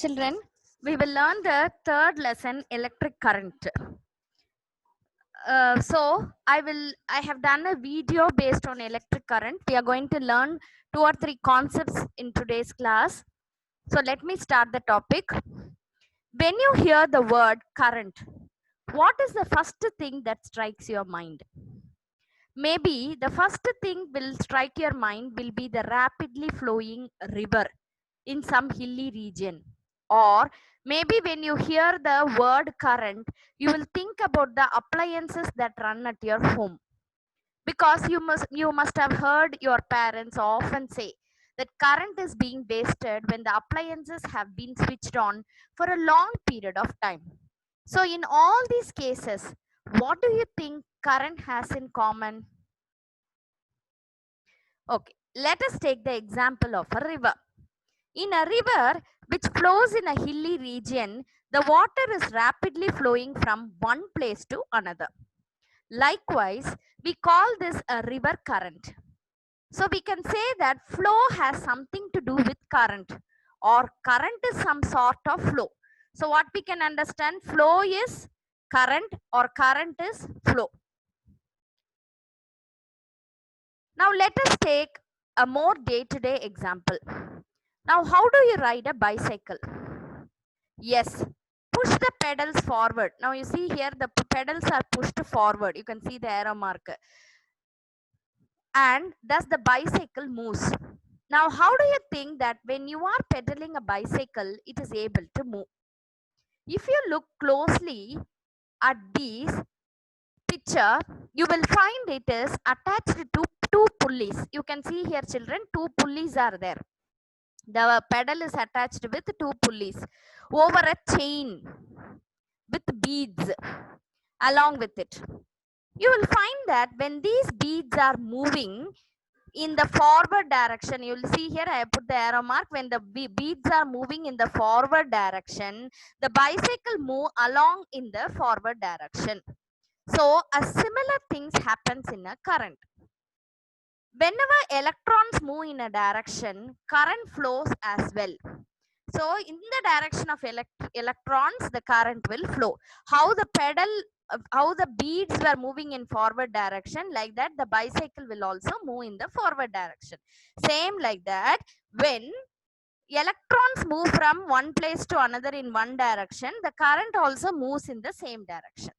Children, we will learn the third lesson, electric current. I have done a video based on electric current. We are going to learn 2 or 3 concepts in today's class. So let me start the topic. When you hear the word current, what is the first thing that strikes your mind? Maybe the first thing will strike your mind will be the rapidly flowing river in some hilly region. Or maybe when you hear the word current, you will think about the appliances that run at your home. Because you must have heard your parents often say that current is being wasted when the appliances have been switched on for a long period of time. So in all these cases, what do you think current has in common? Okay, let us take the example of a river. In a river which flows in a hilly region, the water is rapidly flowing from one place to another. Likewise, we call this a river current. So we can say that flow has something to do with current, or current is some sort of flow. So what we can understand, flow is current or current is flow. Now let us take a more day-to-day example. Now how do you ride a bicycle? Yes, push the pedals forward. Now you see here the pedals are pushed forward. You can see the arrow mark. And thus the bicycle moves. Now how do you think that when you are pedaling a bicycle, it is able to move? If you look closely at this picture, you will find it is attached to two pulleys. You can see here children, two pulleys are there. The pedal is attached with two pulleys over a chain with beads along with it. You will find that when these beads are moving in the forward direction, you will see here I have put the arrow mark. When the beads are moving in the forward direction, the bicycle move along in the forward direction. So a similar things happens in a current. Whenever electrons move in a direction, current flows as well. So in the direction of electrons, the current will flow. How the beads were moving in forward direction, like that the bicycle will also move in the forward direction. Same like that, when electrons move from one place to another in one direction, the current also moves in the same direction.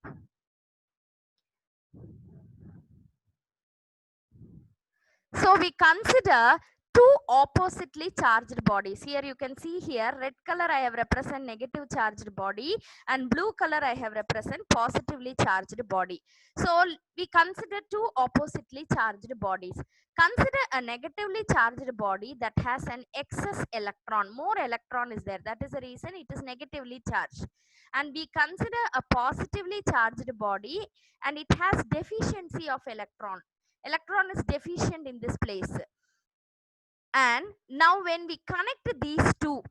So we consider two oppositely charged bodies. Here you can see here, red color I have represent negative charged body and blue color I have represent positively charged body. So we consider two oppositely charged bodies. Consider a negatively charged body that has an excess electron. More electron is there. That is the reason it is negatively charged. And we consider a positively charged body and it has deficiency of electron. Electron is deficient in this place. And now when we connect these two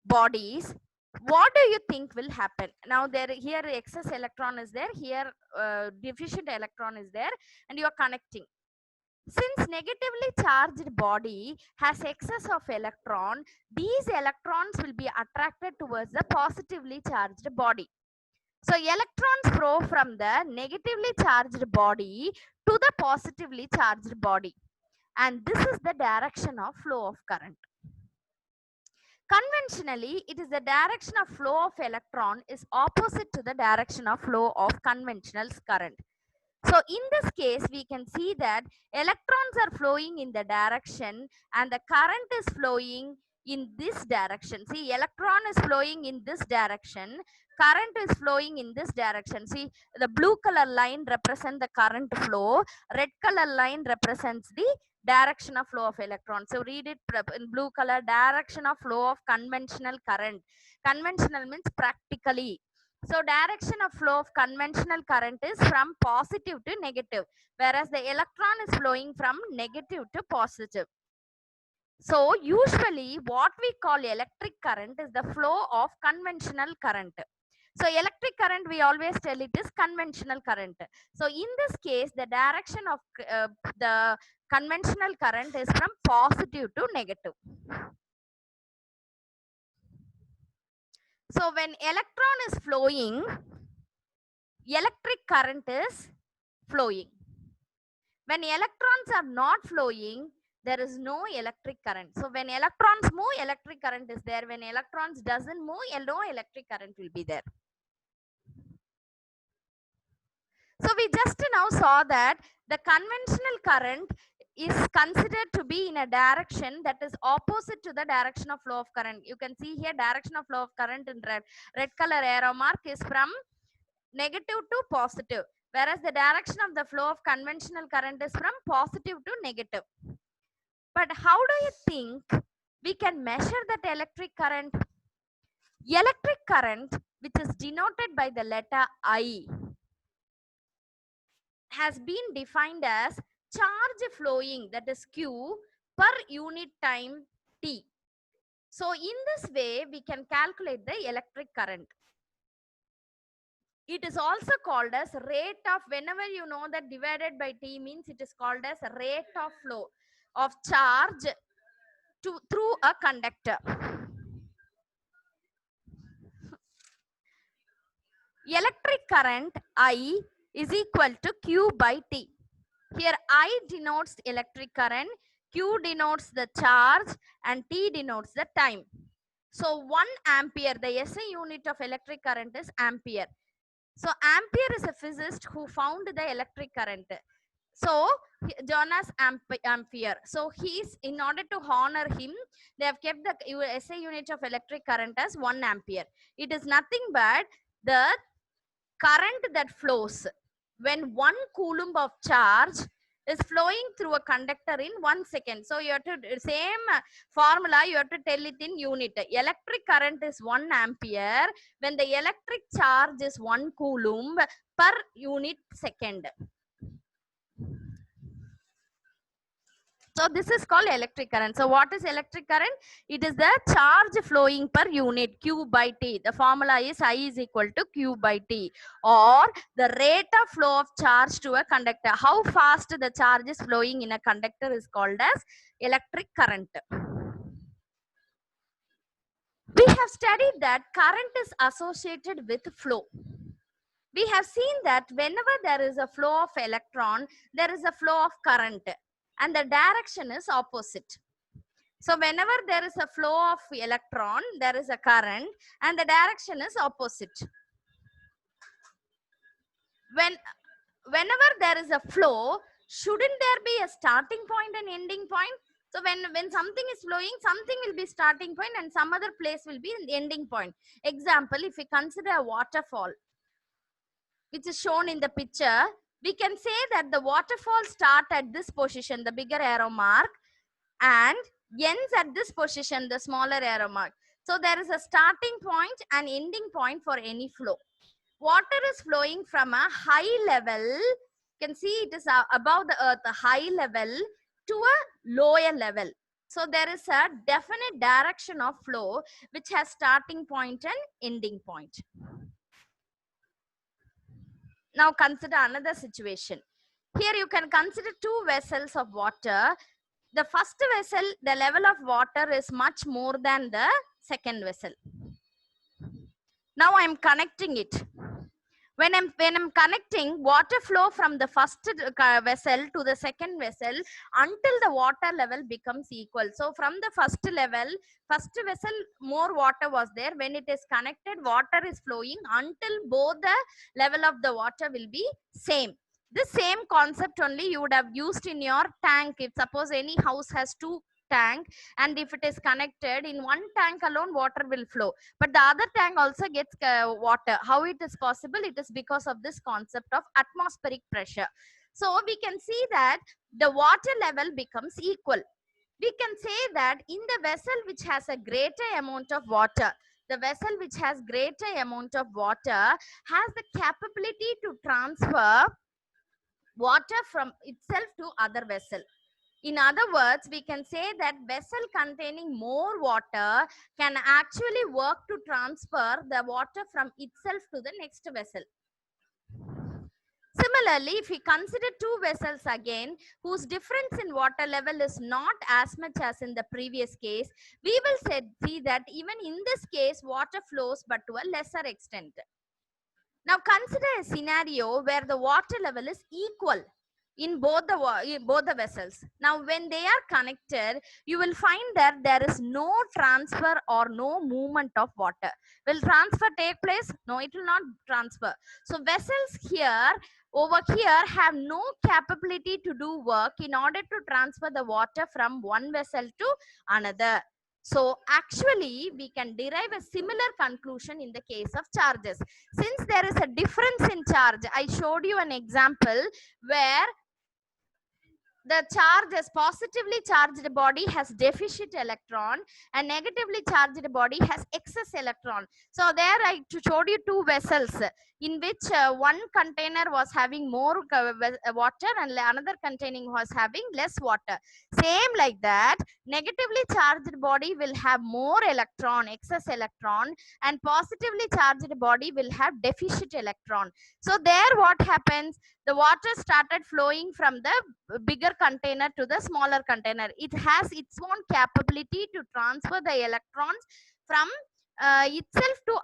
bodies, what do you think will happen? Now here excess electron is there, here deficient electron is there, and you are connecting. Since negatively charged body has excess of electron, these electrons will be attracted towards the positively charged body. So electrons flow from the negatively charged body to the positively charged body. And this is the direction of flow of current. Conventionally, it is the direction of flow of electron is opposite to the direction of flow of conventional current. So in this case, we can see that electrons are flowing in the direction and the current is flowing in this direction. See, electron is flowing in this direction, current is flowing in this direction. See, the blue color line represents the current flow, red color line represents the direction of flow of electrons. So read it in blue color, direction of flow of conventional current. Conventional means practically. So direction of flow of conventional current is from positive to negative, whereas the electron is flowing from negative to positive. So usually what we call electric current is the flow of conventional current. So electric current, we always tell it is conventional current. So in this case, the direction of the conventional current is from positive to negative. So when electron is flowing, electric current is flowing. When electrons are not flowing, there is no electric current. So when electrons move, electric current is there. When electrons doesn't move, no electric current will be there. So we just now saw that the conventional current is considered to be in a direction that is opposite to the direction of flow of current. You can see here direction of flow of current in red. Red color arrow mark is from negative to positive, whereas the direction of the flow of conventional current is from positive to negative. But how do you think we can measure that electric current? Electric current, which is denoted by the letter I, has been defined as charge flowing, that is Q, per unit time T. So in this way, we can calculate the electric current. It is also called as rate of, whenever you know that divided by T means it is called as rate of flow of charge through a conductor. Electric current I is equal to Q by T. Here I denotes electric current, Q denotes the charge, and T denotes the time. So 1 ampere, the SI unit of electric current is ampere. So Ampere is a physicist who found the electric current. So Jonas Ampere. So he's, in order to honor him, they have kept the SI unit of electric current as 1 ampere. It is nothing but the current that flows when 1 coulomb of charge is flowing through a conductor in 1 second. So you have to, same formula, you have to tell it in unit. Electric current is 1 ampere when the electric charge is 1 coulomb per unit second. So this is called electric current. So what is electric current? It is the charge flowing per unit, Q by T. The formula is I is equal to Q by T, or the rate of flow of charge to a conductor. How fast the charge is flowing in a conductor is called as electric current. We have studied that current is associated with flow. We have seen that whenever there is a flow of electron, there is a flow of current, and the direction is opposite. So whenever there is a flow of electron, there is a current and the direction is opposite. Whenever there is a flow, shouldn't there be a starting point and ending point? So when something is flowing, something will be starting point and some other place will be the ending point. Example, if we consider a waterfall, which is shown in the picture, we can say that the waterfall start at this position, the bigger arrow mark, and ends at this position, the smaller arrow mark. So there is a starting point and ending point for any flow. Water is flowing from a high level. You can see it is above the earth, a high level to a lower level. So there is a definite direction of flow which has starting point and ending point. Now consider another situation. Here you can consider 2 vessels of water. The first vessel, the level of water is much more than the second vessel. Now I am connecting it. When I'm connecting, water flow from the first vessel to the second vessel until the water level becomes equal. So from the first level, first vessel, more water was there. When it is connected, water is flowing until both the level of the water will be same. The same concept only you would have used in your tank. If suppose any house has 2 tank, and if it is connected, in one tank alone water will flow, but the other tank also gets water. How it is possible? It is because of this concept of atmospheric pressure. So we can see that the water level becomes equal. We can say that in the vessel which has a greater amount of water, the vessel which has greater amount of water has the capability to transfer water from itself to other vessel. In other words, we can say that vessel containing more water can actually work to transfer the water from itself to the next vessel. Similarly, if we consider two vessels again, whose difference in water level is not as much as in the previous case, we will see that even in this case, water flows but to a lesser extent. Now consider a scenario where the water level is equal in both the vessels. Now when they are connected, you will find that there is no transfer or no movement of water. Will transfer take place? No, it will not transfer. So vessels here over here have no capability to do work in order to transfer the water from one vessel to another. So actually we can derive a similar conclusion in the case of charges. Since there is a difference in charge, I showed you an example where the charge as positively charged body has deficit electron and negatively charged body has excess electron. So there I showed you two vessels in which one container was having more water and another containing was having less water. Same like that, negatively charged body will have more electron, excess electron, and positively charged body will have deficit electron. So there what happens, the water started flowing from the bigger container to the smaller container. It has its own capability to transfer the electrons from itself to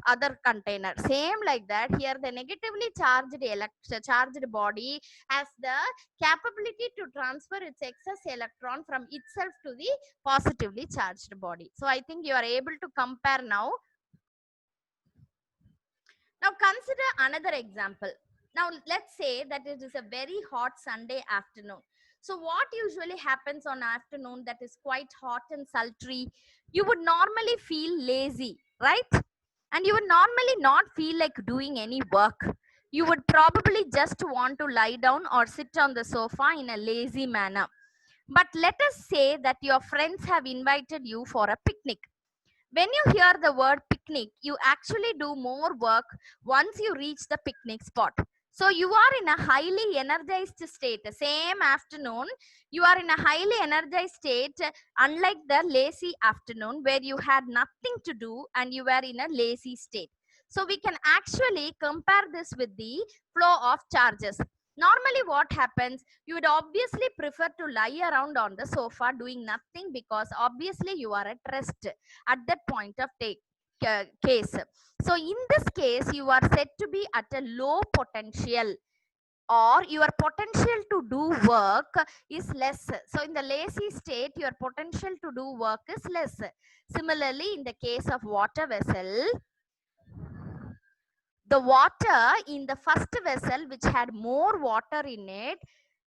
other container. Same like that, here the negatively charged body has the capability to transfer its excess electron from itself to the positively charged body. So I think you are able to compare now. Now consider another example. Now let's say that it is a very hot Sunday afternoon. So what usually happens on afternoon that is quite hot and sultry? You would normally feel lazy, right? And you would normally not feel like doing any work. You would probably just want to lie down or sit on the sofa in a lazy manner. But let us say that your friends have invited you for a picnic. When you hear the word picnic, you actually do more work once you reach the picnic spot. So you are in a highly energized state. Same afternoon, you are in a highly energized state, unlike the lazy afternoon where you had nothing to do and you were in a lazy state. So we can actually compare this with the flow of charges. Normally what happens, you would obviously prefer to lie around on the sofa doing nothing because obviously you are at rest at that point of case. So in this case, you are said to be at a low potential, or your potential to do work is less. So in the lazy state, your potential to do work is less. Similarly, in the case of water vessel, the water in the first vessel, which had more water in it,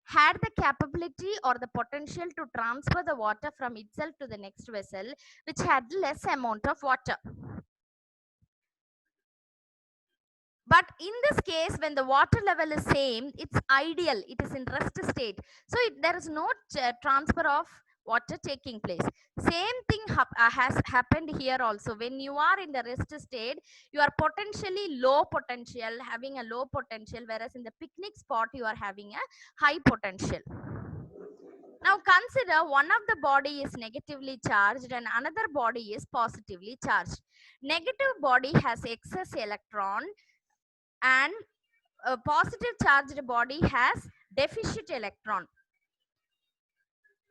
had the capability or the potential to transfer the water from itself to the next vessel, which had less amount of water. But in this case, when the water level is same, it's ideal, it is in rest state. So there is no transfer of water taking place. Same thing has happened here also. When you are in the rest state, you are potentially low potential, having a low potential, whereas in the picnic spot, you are having a high potential. Now consider one of the body is negatively charged and another body is positively charged. Negative body has excess electron and a positive charged body has deficit electron.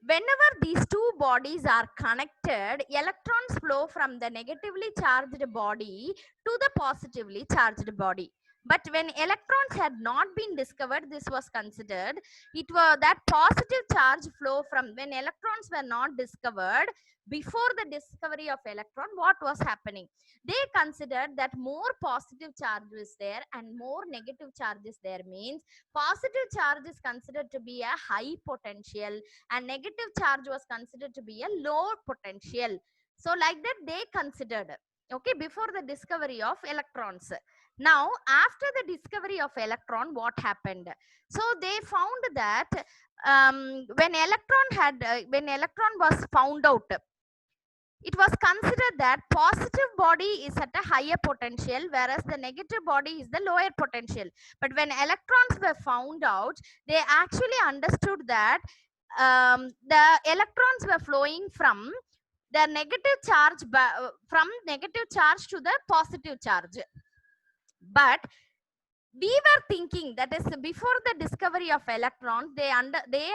Whenever these two bodies are connected, electrons flow from the negatively charged body to the positively charged body. But when electrons had not been discovered, this was considered. It was that positive charge flow from when electrons were not discovered. Before the discovery of electron, what was happening? They considered that more positive charge is there and more negative charge is there, means positive charge is considered to be a high potential and negative charge was considered to be a low potential. So like that they considered, okay, before the discovery of electrons. Now after the discovery of electron, what happened? So they found that when electron was found out, it was considered that positive body is at a higher potential whereas the negative body is the lower potential. But when electrons were found out, they actually understood that the electrons were flowing from the negative charge from negative charge to the positive charge. But we were thinking, that is before the discovery of electrons, they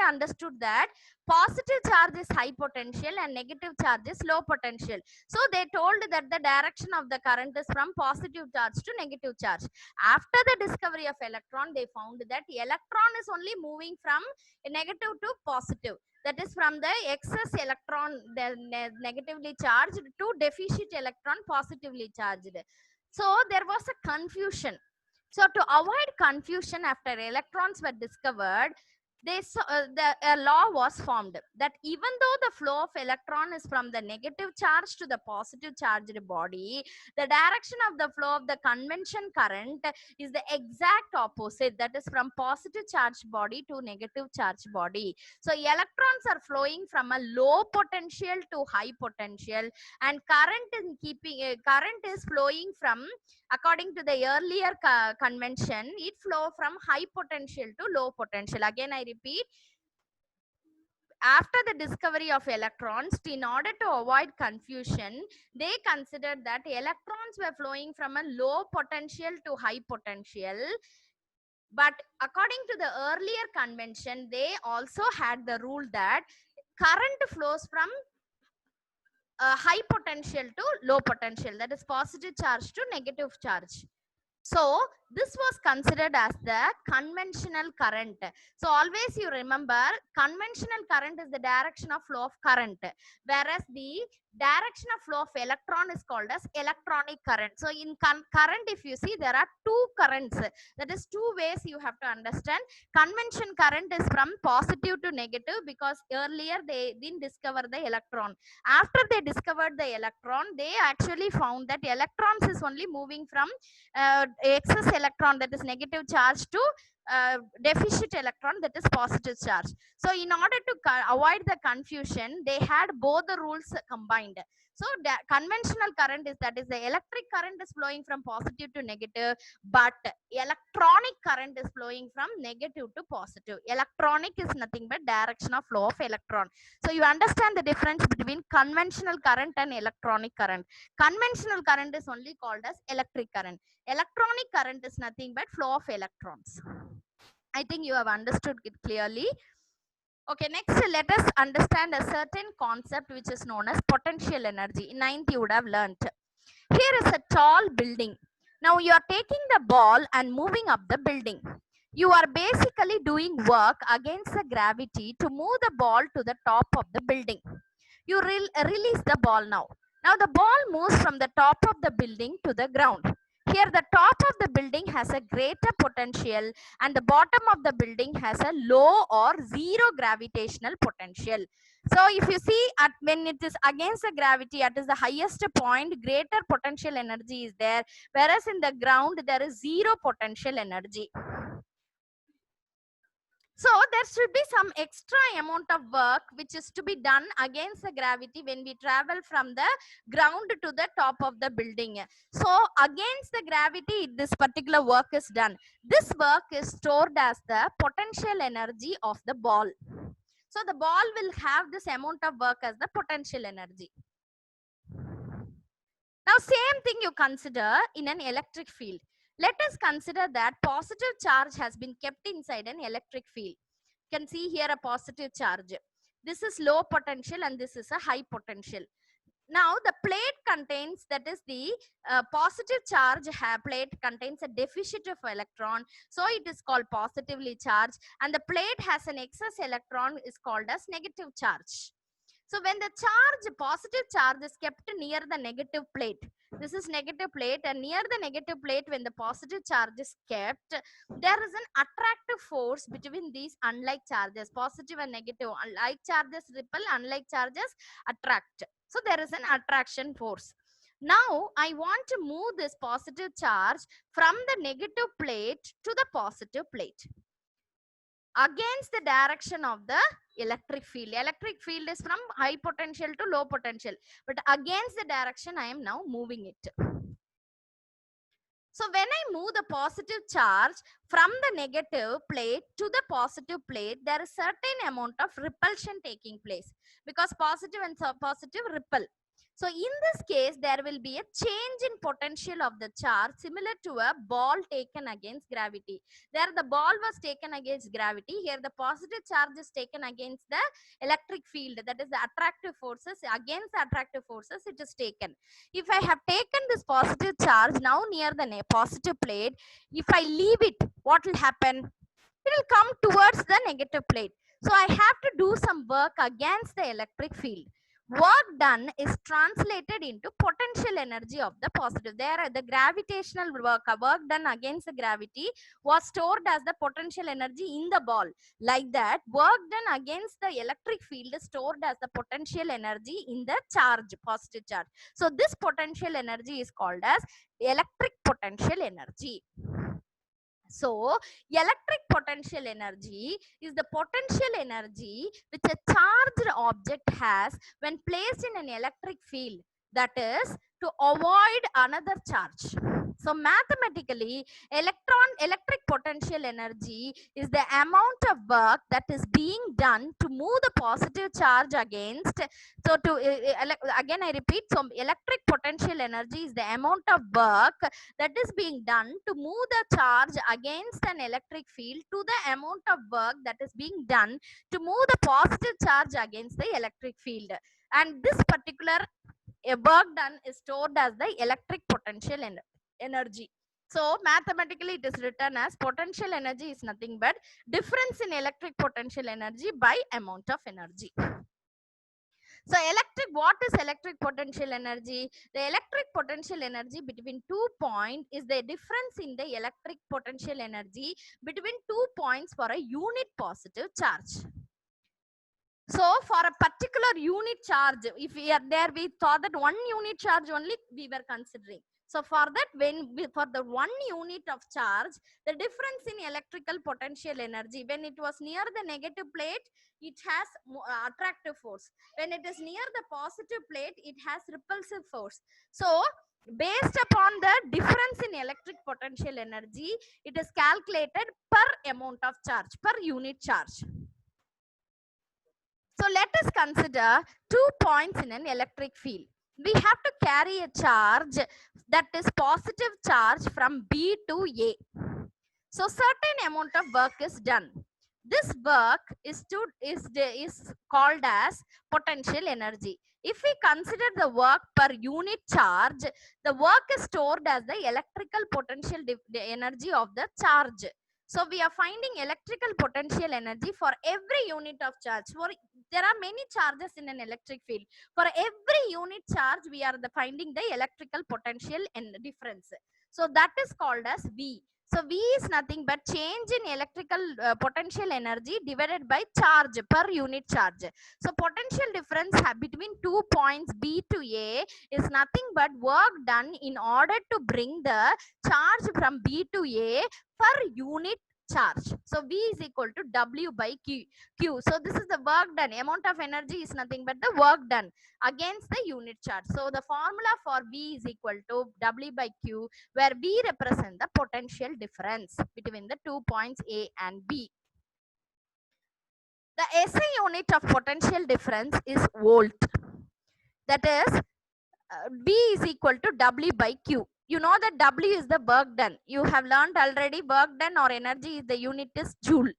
understood that positive charge is high potential and negative charge is low potential. So they told that the direction of the current is from positive charge to negative charge. After the discovery of electron, they found that electron is only moving from negative to positive, that is from the excess electron, the negatively charged, to deficit electron, positively charged. So there was a confusion. So to avoid confusion, after electrons were discovered, a law was formed that even though the flow of electron is from the negative charge to the positive charged body, the direction of the flow of the convention current is the exact opposite, that is from positive charged body to negative charged body. So electrons are flowing from a low potential to high potential, and current is flowing from, according to the earlier convention, it flow from high potential to low potential. Again I repeat, after the discovery of electrons, in order to avoid confusion, they considered that electrons were flowing from a low potential to high potential. But according to the earlier convention, they also had the rule that current flows from high potential to low potential, that is positive charge to negative charge. So this was considered as the conventional current. So always you remember, conventional current is the direction of flow of current, whereas the direction of flow of electron is called as electronic current. So in current, if you see, there are two currents. That is two ways you have to understand. Convention current is from positive to negative, because earlier they didn't discover the electron. After they discovered the electron, they actually found that electrons is only moving from excess electron, that is negative charge, to deficit electron, that is positive charge. So in order to avoid the confusion, they had both the rules combined. So the conventional current is, that is the electric current is flowing from positive to negative, but electronic current is flowing from negative to positive. Electronic is nothing but direction of flow of electron. So you understand the difference between conventional current and electronic current. Conventional current is only called as electric current. Electronic current is nothing but flow of electrons. I think you have understood it clearly. Okay, next let us understand a certain concept which is known as potential energy. In ninth you would have learnt. Here is a tall building. Now you are taking the ball and moving up the building. You are basically doing work against the gravity to move the ball to the top of the building. You release the ball now. Now the ball moves from the top of the building to the ground. Here the top of the building has a greater potential and the bottom of the building has a low or zero gravitational potential. So if you see, when it is against the gravity, at is the highest point, greater potential energy is there, whereas in the ground there is zero potential energy. So there should be some extra amount of work which is to be done against the gravity when we travel from the ground to the top of the building. So against the gravity, this particular work is done. This work is stored as the potential energy of the ball. So the ball will have this amount of work as the potential energy. Now same thing you consider in an electric field. Let us consider that positive charge has been kept inside an electric field. You can see here a positive charge. This is low potential and this is a high potential. Now the plate contains, that is the positive charge plate contains a deficit of electron. So it is called positively charged, and the plate has an excess electron is called as negative charge. So when the positive charge is kept near the negative plate, this is negative plate, and near the negative plate when the positive charge is kept, there is an attractive force between these unlike charges. Positive and negative, like charges repel, unlike charges attract. So there is an attraction force. Now I want to move this positive charge from the negative plate to the positive plate against the direction of the electric field. Electric field is from high potential to low potential, but against the direction I am now moving it. So when I move the positive charge from the negative plate to the positive plate, there is certain amount of repulsion taking place, because positive and positive repel. So in this case, there will be a change in potential of the charge similar to a ball taken against gravity. There the ball was taken against gravity. Here the positive charge is taken against the electric field. That is the attractive forces. Against the attractive forces, it is taken. If I have taken this positive charge now near the positive plate, if I leave it, what will happen? It will come towards the negative plate. So I have to do some work against the electric field. Work done is translated into potential energy of the positive. There, the gravitational work done against the gravity was stored as the potential energy in the ball. Like that, work done against the electric field is stored as the potential energy in the charge, positive charge. So this potential energy is called as electric potential energy. So, electric potential energy is the potential energy which a charged object has when placed in an electric field, that is to avoid another charge. So, mathematically, electric potential energy is the amount of work that is being done to move the positive charge against. So, again I repeat, so electric potential energy is the amount of work that is being done to move the charge against an electric field to the amount of work that is being done to move the positive charge against the electric field. And this particular work done is stored as the electric potential energy. So mathematically it is written as potential energy is nothing but difference in electric potential energy by amount of energy. So what is electric potential energy? The electric potential energy between 2 points is the difference in the electric potential energy between 2 points for a unit positive charge. So for a particular unit charge, if we are there, we thought that one unit charge only we were considering. So for that, for the 1 unit of charge, the difference in electrical potential energy, when it was near the negative plate, it has attractive force. When it is near the positive plate, it has repulsive force. So based upon the difference in electric potential energy, it is calculated per amount of charge, per unit charge. So let us consider 2 points in an electric field. We have to carry a charge, that is positive charge, from B to A. So certain amount of work is done. This work is called as potential energy. If we consider the work per unit charge, the work is stored as the electrical potential energy of the charge. So we are finding electrical potential energy for every unit of charge. There are many charges in an electric field. For every unit charge, we are finding the electrical potential and difference. So that is called as V. So V is nothing but change in electrical potential energy divided by charge per unit charge. So potential difference between 2 points B to A is nothing but work done in order to bring the charge from B to A per unit charge. So V is equal to W by Q. So this is the work done. Amount of energy is nothing but the work done against the unit charge. So the formula for V is equal to W by Q, where V represent the potential difference between the 2 points A and B. The SI unit of potential difference is volt. That is V is equal to W by Q. You know that W is the work done. You have learned already, work done or energy is the unit is joule.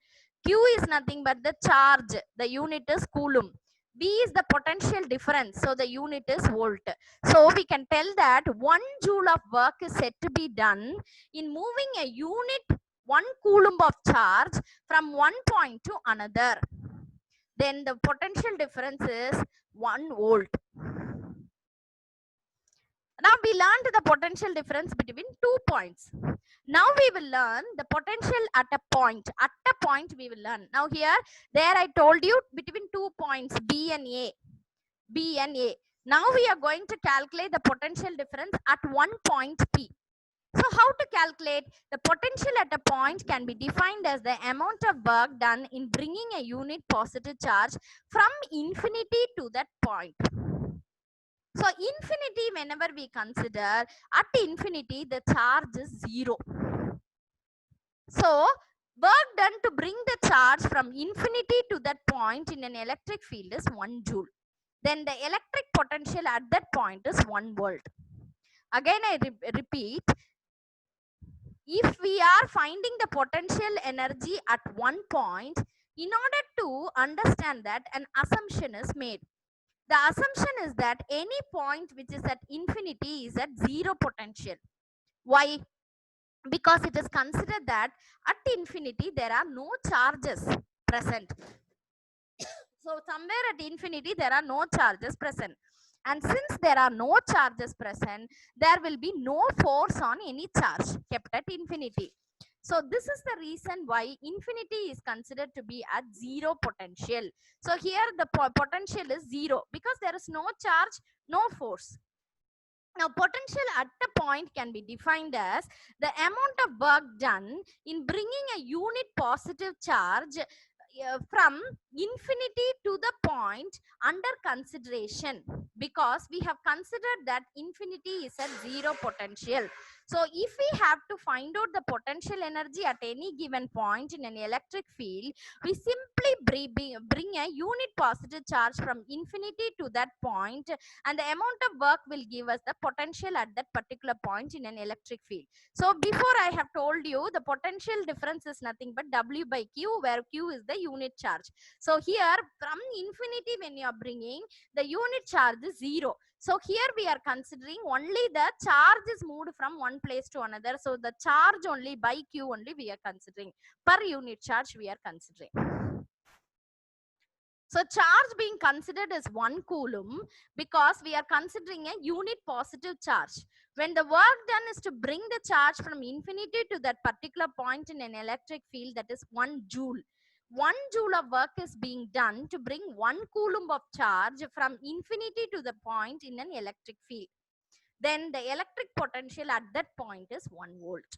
Q is nothing but the charge. The unit is coulomb. V is the potential difference. So the unit is volt. So we can tell that 1 joule of work is said to be done in moving a unit 1 coulomb of charge from one point to another. Then the potential difference is 1 volt. Now we learned the potential difference between 2 points. Now we will learn the potential at a point. At a point we will learn. Now here, there I told you between 2 points B and A. B and A. Now we are going to calculate the potential difference at one point P. So how to calculate? The potential at a point can be defined as the amount of work done in bringing a unit positive charge from infinity to that point. So infinity, whenever we consider, at infinity the charge is 0. So work done to bring the charge from infinity to that point in an electric field is 1 joule. then the electric potential at that point is 1 volt. Again, I repeat, if we are finding the potential energy at one point, in order to understand that, an assumption is made. The assumption is that any point which is at infinity is at zero potential. Why? Because it is considered that at infinity there are no charges present. So somewhere at infinity there are no charges present. And since there are no charges present, there will be no force on any charge kept at infinity. So this is the reason why infinity is considered to be at zero potential. So here the potential is zero because there is no charge, no force. Now, potential at a point can be defined as the amount of work done in bringing a unit positive charge from infinity to the point under consideration, because we have considered that infinity is at zero potential. So if we have to find out the potential energy at any given point in an electric field, we simply bring a unit positive charge from infinity to that point, and the amount of work will give us the potential at that particular point in an electric field. So before I have told you the potential difference is nothing but W by Q, where Q is the unit charge. So here from infinity, when you are bringing, the unit charge is zero. So here we are considering only the charge is moved from one place to another. So the charge only by Q only we are considering. Per unit charge we are considering. So charge being considered as 1 coulomb because we are considering a unit positive charge. When the work done is to bring the charge from infinity to that particular point in an electric field, that is 1 joule. 1 joule of work is being done to bring 1 coulomb of charge from infinity to the point in an electric field. Then the electric potential at that point is 1 volt.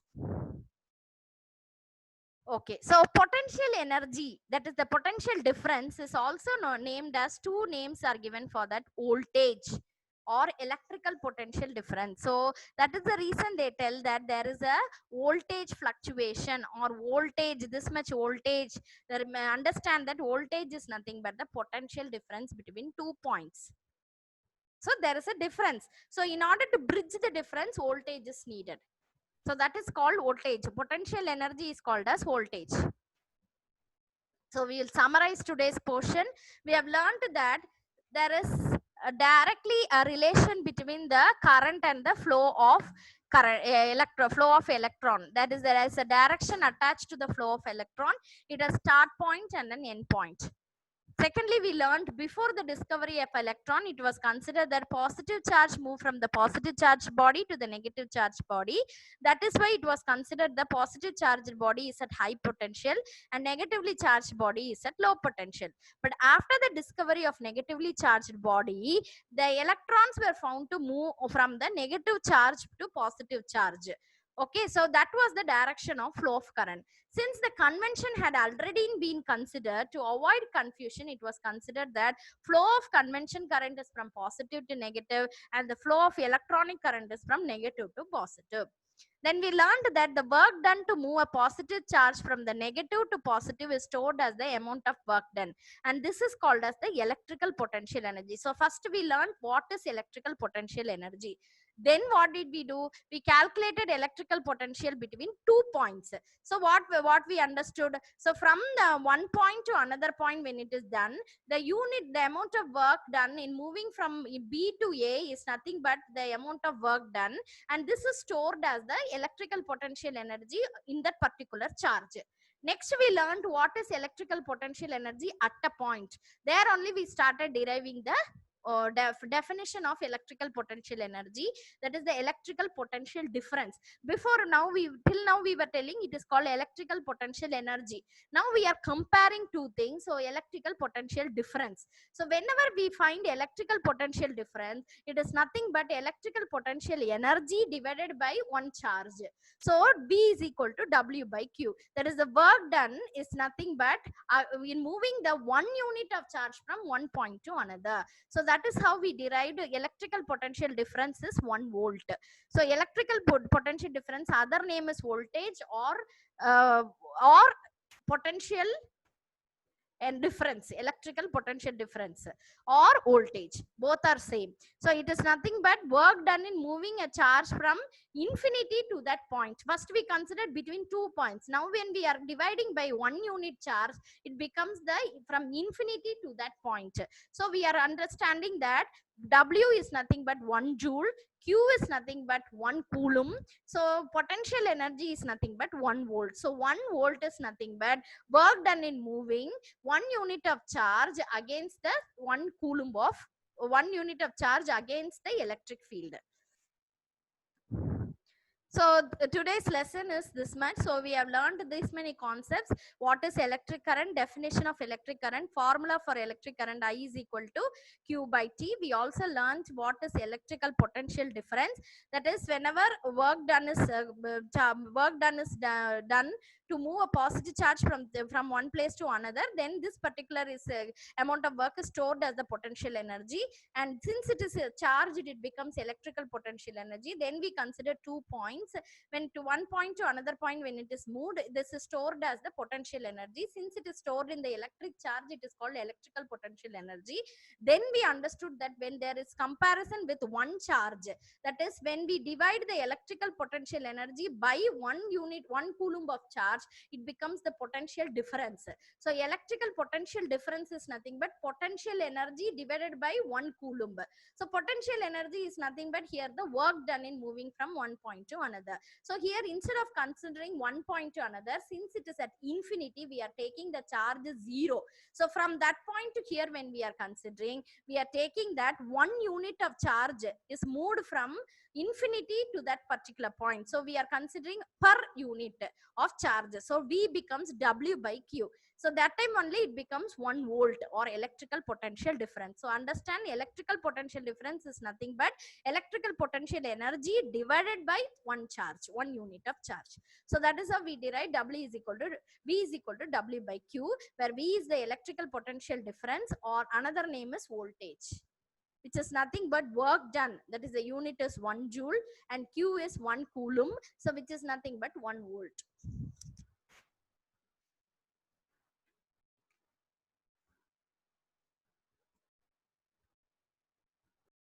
Okay, so potential energy, that is the potential difference, is also named as, two names are given for that: voltage or electrical potential difference. So that is the reason they tell that there is a voltage fluctuation or voltage, this much voltage. Understand that voltage is nothing but the potential difference between 2 points. So there is a difference. So in order to bridge the difference, voltage is needed. So that is called voltage. Potential energy is called as voltage. So we will summarize today's portion. We have learned that there is directly a relation between the current and the flow of current, flow of electron. That is, there is a direction attached to the flow of electron. It has start point and an end point. Secondly, we learned before the discovery of electron, it was considered that positive charge moved from the positive charged body to the negative charged body. That is why it was considered the positive charged body is at high potential and negatively charged body is at low potential. But after the discovery of negatively charged body, the electrons were found to move from the negative charge to positive charge. Okay, so that was the direction of flow of current. Since the convention had already been considered, to avoid confusion, it was considered that flow of convention current is from positive to negative and the flow of electronic current is from negative to positive. Then we learned that the work done to move a positive charge from the negative to positive is stored as the amount of work done. And this is called as the electrical potential energy. So first we learned what is electrical potential energy. Then what did we do? We calculated electrical potential between 2 points. So what we understood, so from the one point to another point, when it is done, the amount of work done in moving from B to A is nothing but the amount of work done, and this is stored as the electrical potential energy in that particular charge. Next, we learned what is electrical potential energy at a point. There only we started deriving the definition of electrical potential energy, that is the electrical potential difference. Before now, till now we were telling it is called electrical potential energy. Now we are comparing two things, so electrical potential difference. So whenever we find electrical potential difference, it is nothing but electrical potential energy divided by one charge. So B is equal to W by Q. That is, the work done is nothing but in moving the one unit of charge from one point to another. So that is how we derived electrical potential difference is 1 volt. So electrical potential difference, other name is voltage or potential and difference, electrical potential difference or voltage, both are same. So it is nothing but work done in moving a charge from infinity to that point. First we considered between 2 points. Now when we are dividing by 1 unit charge, it becomes the from infinity to that point. So we are understanding that W is nothing but 1 joule, Q is nothing but 1 coulomb. So potential energy is nothing but 1 volt. So 1 volt is nothing but work done in moving 1 unit of charge against the 1 coulomb of 1 unit of charge against the electric field. So today's lesson is this much. So we have learned this many concepts. What is electric current, definition of electric current, formula for electric current, I is equal to Q by T. We also learned what is electrical potential difference. That is, whenever work done is done to move a positive charge from one place to another, then this particular amount of work is stored as the potential energy, and since it is charged, it becomes electrical potential energy. Then we consider 2 points. When to one point to another point, when it is moved, this is stored as the potential energy. Since it is stored in the electric charge, it is called electrical potential energy. Then we understood that when there is comparison with one charge, that is when we divide the electrical potential energy by 1 coulomb of charge, it becomes the potential difference. So electrical potential difference is nothing but potential energy divided by 1 coulomb. So potential energy is nothing but here the work done in moving from one point to another. So here, instead of considering one point to another, since it is at infinity, we are taking the charge 0. So from that point to here, when we are considering, we are taking that 1 unit of charge is moved from infinity to that particular point. So we are considering per unit of charge. So V becomes W by Q. So that time only it becomes 1 volt or electrical potential difference. So understand, electrical potential difference is nothing but electrical potential energy divided by one charge, 1 unit of charge. So that is how we derive V is equal to W by Q, where V is the electrical potential difference, or another name is voltage, which is nothing but work done. That is, the unit is 1 joule and Q is 1 coulomb. So which is nothing but 1 volt.